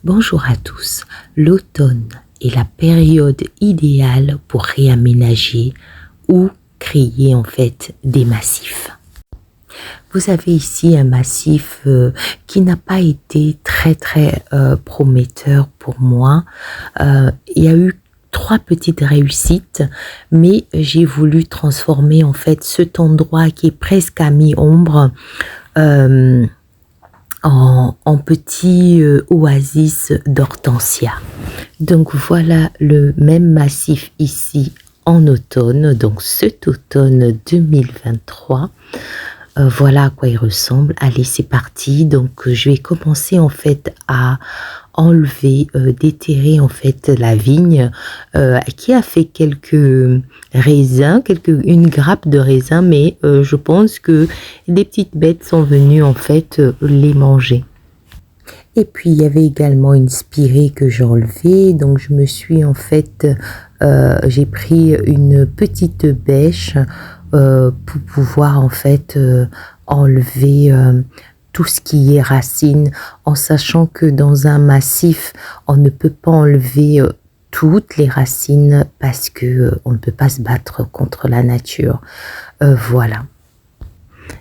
Bonjour à tous. L'automne est la période idéale pour réaménager ou créer en fait des massifs. Vous avez ici un massif qui n'a pas été très prometteur pour moi. Il y a eu 3 petites réussites, mais j'ai voulu transformer en fait cet endroit qui est presque à mi-ombre en petit oasis d'hortensia. Donc voilà le même massif ici en automne, donc cet automne 2023. Voilà à quoi il ressemble. Allez, c'est parti. Donc je vais commencer en fait à enlever, déterrer en fait la vigne qui a fait quelques raisins, une grappe de raisins, mais je pense que des petites bêtes sont venues en fait les manger. Et puis il y avait également une spirée que j'ai enlevée, donc je me suis en fait, j'ai pris une petite bêche pour pouvoir en fait enlever tout ce qui est racines, en sachant que dans un massif, on ne peut pas enlever toutes les racines parce que on ne peut pas se battre contre la nature. Voilà.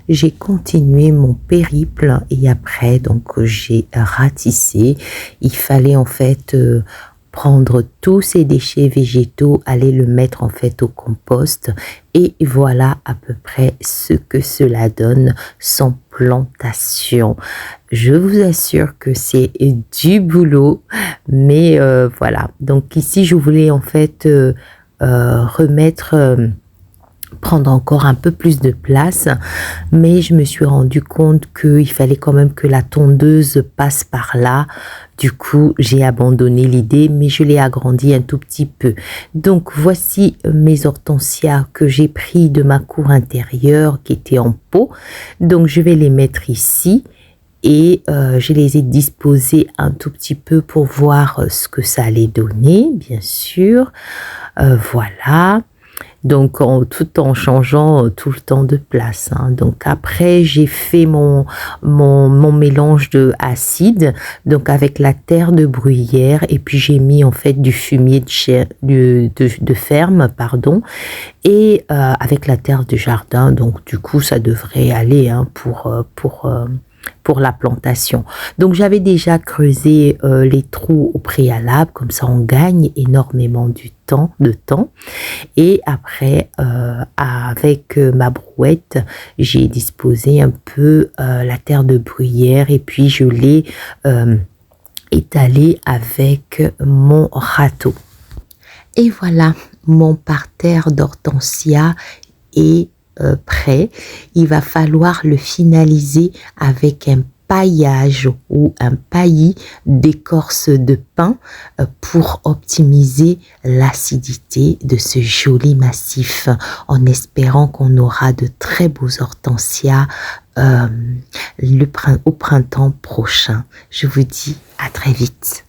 J'ai continué mon périple et après donc j'ai ratissé. Il fallait en fait prendre tous ces déchets végétaux, aller le mettre en fait au compost et voilà à peu près ce que cela donne sans plantation. Je vous assure que c'est du boulot, mais voilà. Donc ici je voulais en fait prendre encore un peu plus de place, mais je me suis rendu compte qu'il fallait quand même que la tondeuse passe par là. Du coup, j'ai abandonné l'idée, mais je l'ai agrandi un tout petit peu. Donc, voici mes hortensias que j'ai pris de ma cour intérieure qui étaient en pot. Donc, je vais les mettre ici. Et je les ai disposées un tout petit peu pour voir ce que ça allait donner, bien sûr. Voilà. Donc, tout en changeant tout le temps de place. Hein. Donc, après, j'ai fait mon mélange de acide, donc avec la terre de bruyère, et puis j'ai mis en fait du fumier de ferme, pardon, et avec la terre de jardin. Donc, du coup, ça devrait aller hein, pour la plantation. Donc j'avais déjà creusé les trous au préalable, comme ça on gagne énormément de temps. Et après, avec ma brouette, j'ai disposé un peu la terre de bruyère et puis je l'ai étalée avec mon râteau. Et voilà, mon parterre d'hortensia est prêt. Il va falloir le finaliser avec un paillage ou un paillis d'écorce de pin pour optimiser l'acidité de ce joli massif en espérant qu'on aura de très beaux hortensias au printemps prochain. Je vous dis à très vite.